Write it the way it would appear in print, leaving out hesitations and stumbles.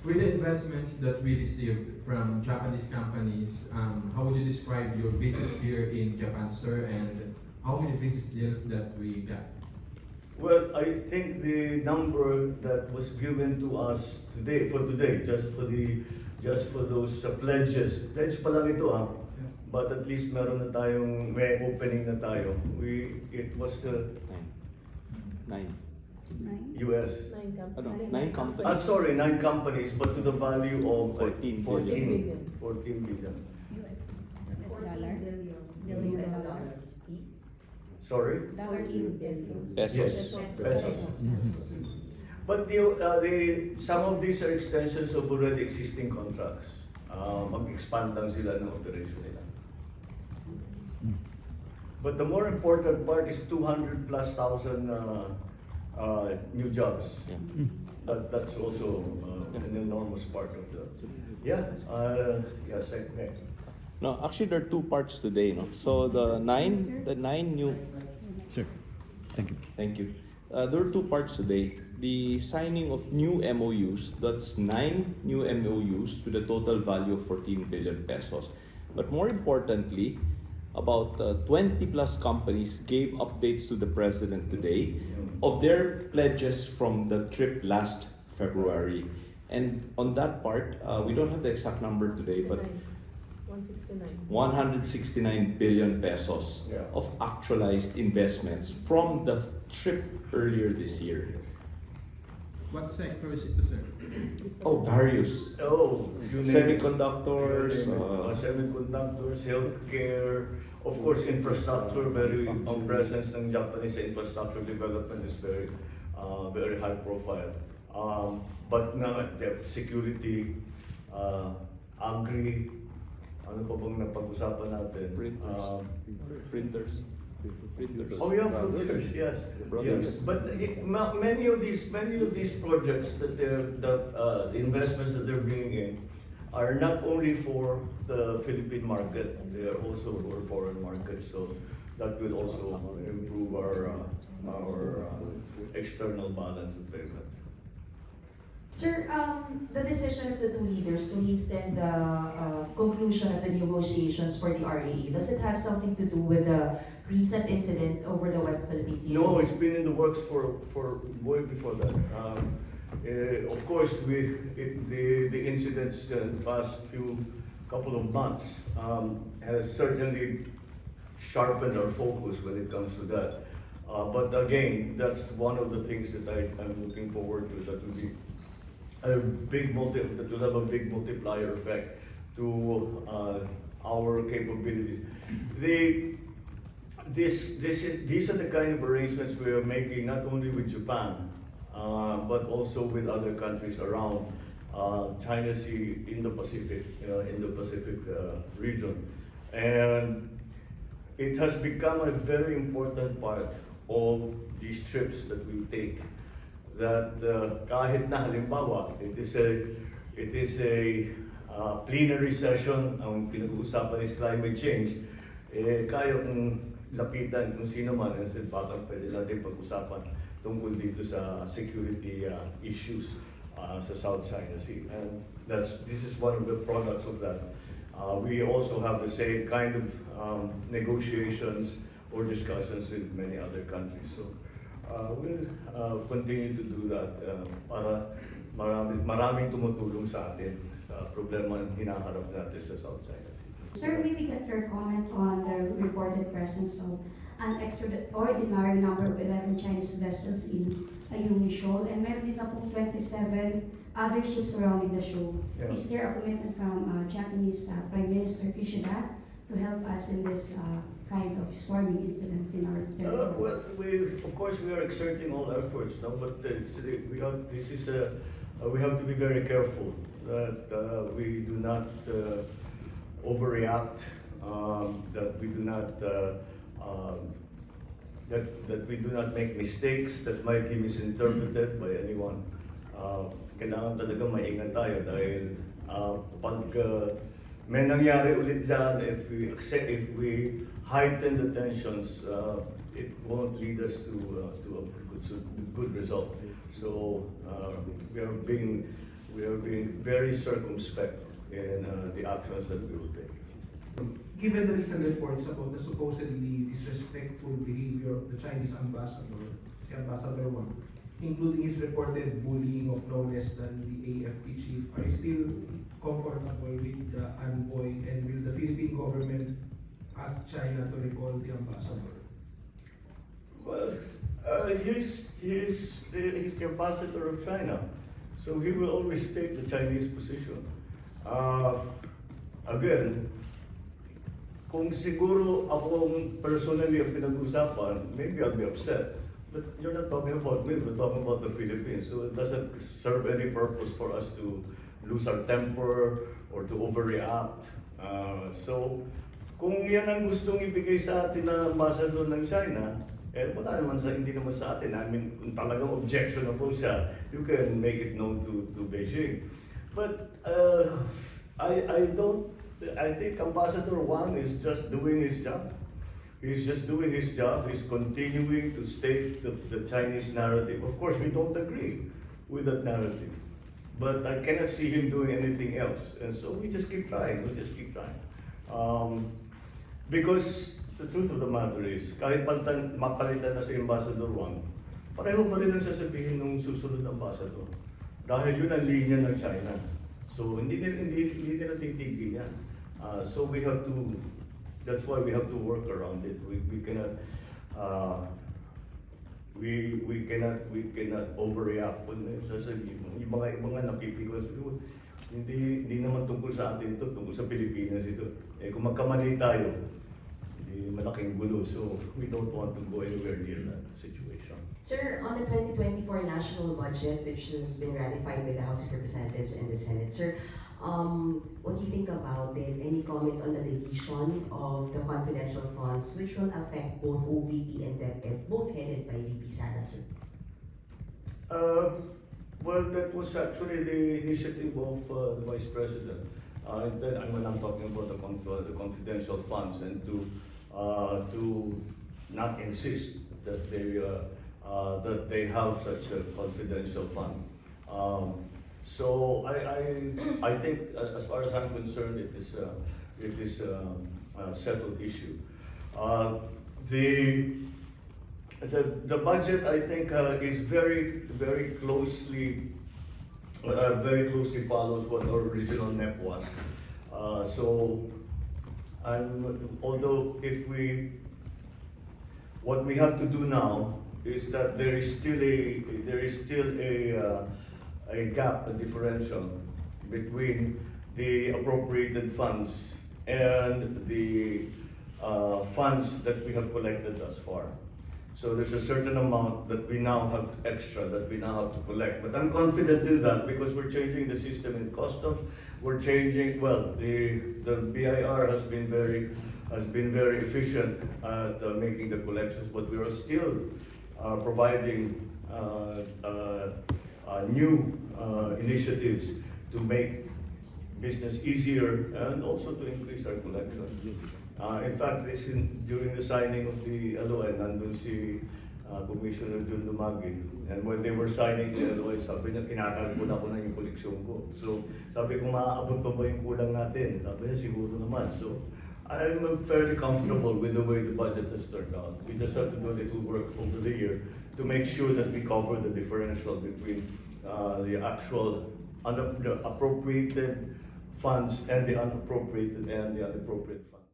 With the investments that we received from Japanese companies, how would you describe your visit here in Japan, sir, and how many business deals that we got? Well, I think the number that was given to us today, just for those pledges, pledge pa lang ito but at least meron na tayong, may opening na tayo. It was Nine. US. 9 companies. Sorry, 9 companies, but to the value of 14 billion. US dollars. Sorry? Pesos. Pesos. But some of these are extensions of already existing contracts. Mag-expand lang sila ng operation nila. But the more important part is 200 plus thousand new jobs. Yeah. That's also an enormous part of the. No, actually there are 2 parts today, no. So the nine new. Sir, thank you. Thank you. There are 2 parts today. The signing of new MOUs, that's 9 new MOUs with a total value of 14 billion pesos. But more importantly, about 20 plus companies gave updates to the President today of their pledges from the trip last February. And on that part, we don't have the exact number today, but 169 billion pesos of actualized investments from the trip earlier this year. What sector is it, sir? Oh, various. You name it. Semiconductors, Semiconductors, healthcare, of course, infrastructure. Very presence ng Japanese infrastructure development is very high profile. But now, security, agri. Ano pa bang napag-usapan natin? Printers. Oh yeah, printers, yes. But many of these projects that the investments that they're bringing in are not only for the Philippine market, they are also for foreign markets. So that will also improve our external balance of payments. Sir, the decision of the 2 leaders to hasten the conclusion of the negotiations for the RAA, does it have something to do with the recent incidents over the West Philippine Sea? No, it's been in the works for way before that. Of course, the incidents in the past couple of months has certainly sharpened our focus when it comes to that. But again, that's one of the things that I'm looking forward to. That will be that will have a big multiplier effect to our capabilities. These are the kind of arrangements we are making not only with Japan, but also with other countries around China Sea in the Pacific region, and it has become a very important part of these trips that we take. That kahit na halimbawa, it is a plenary session, ang pinag-uusapan is climate change, kaya kong lapitan kung sino man, and said, baka pwede natin pag-usapan tungkol dito sa security issues sa South China Sea. And this is one of the products of that. We also have the same kind of negotiations or discussions with many other countries. So we'll continue to do that para maraming tumutulong sa atin sa problema na hinaharap natin sa South China Sea. Sir, may we get your comment on the reported presence of an extraordinary number of 11 Chinese vessels in Ayumi Shoal, and meron din na pong 27 other ships surrounding the shoal. Yeah. Is there a commitment from Japanese Prime Minister Kishida to help us in this kind of storming incidents in our territory? Well, of course we are exerting all efforts, no? But we have to be very careful that we do not overreact, that we do not make mistakes that might be misinterpreted by anyone. Kailangan talaga maingat tayo dahil pag may nangyari ulit dyan, if we heighten the tensions, it won't lead us to a good result. So we are being We are being very circumspect in the actions that we will take. Given the recent reports about the supposedly disrespectful behavior of the Chinese ambassador, si Ambassador Wang, including his reported bullying of no less than the AFP chief, are you still comfortable with the envoy, and will the Philippine government ask China to recall the ambassador? Well, he's the ambassador of China, so he will always take the Chinese position. Again, kung siguro akong personally ang pinag-usapan, maybe I'll be upset. But you're not talking about me, we're talking about the Philippines. So it doesn't serve any purpose for us to lose our temper or to overreact. So kung yan ang gustong ibigay sa atin na ambassador ng China, wala naman hindi naman sa atin. I mean, kung talagang objectionable siya, you can make it known to Beijing. But I think Ambassador Wang is just doing his job. He's just doing his job. He's continuing to state the Chinese narrative. Of course, we don't agree with that narrative. But I cannot see him doing anything else. And so we just keep trying. Because the truth of the matter is, kahit mapalitan na si Ambassador Wang, pareho pa rin ang sasabihin ng susunod ambassador. Dahil yun ang linya ng China. So hindi nila titigil yan. So we have to, that's why we have to work around it. We cannot overreact. Yung mga napipikon, hindi naman tungkol sa atin ito, tungkol sa Pilipinas ito. Kung magkamali tayo, malaking gulo. So we don't want to go anywhere near that situation. Sir, on the 2024 national budget, which has been ratified by the House of Representatives and the Senate, sir, what do you think about it? Any comments on the deletion of the confidential funds, which will affect both OVP and DepEd, both headed by VP Sara, sir? Well, that was actually the initiative of the Vice President. Then when I'm talking about the confidential funds, and to not insist that they have such a confidential fund. So I think, as far as I'm concerned, it is a settled issue. The budget, I think, is very closely follows what our original NEP was. So, although what we have to do now is that there is still a gap, a differential between the appropriated funds and the funds that we have collected thus far. So there's a certain amount that we now have extra that we now have to collect. But I'm confident in that because we're changing the system in customs. We're changing, well, the BIR has been very efficient at making the collections, but we are still providing new initiatives to make business easier and also to increase our collection. In fact, during the signing of the LOI, nandun si Commissioner Jun Dumagi. And when they were signing the LOI, sabi niya, kinakalkula ko na yung koleksyon ko. So, sabi ko, maaabot pa ba yung kulang natin? Sabi niya, siguro naman. So, I'm fairly comfortable with the way the budget has turned out. We just have to do a little work over the year to make sure that we cover the differential between the actual appropriated funds and the unappropriated funds.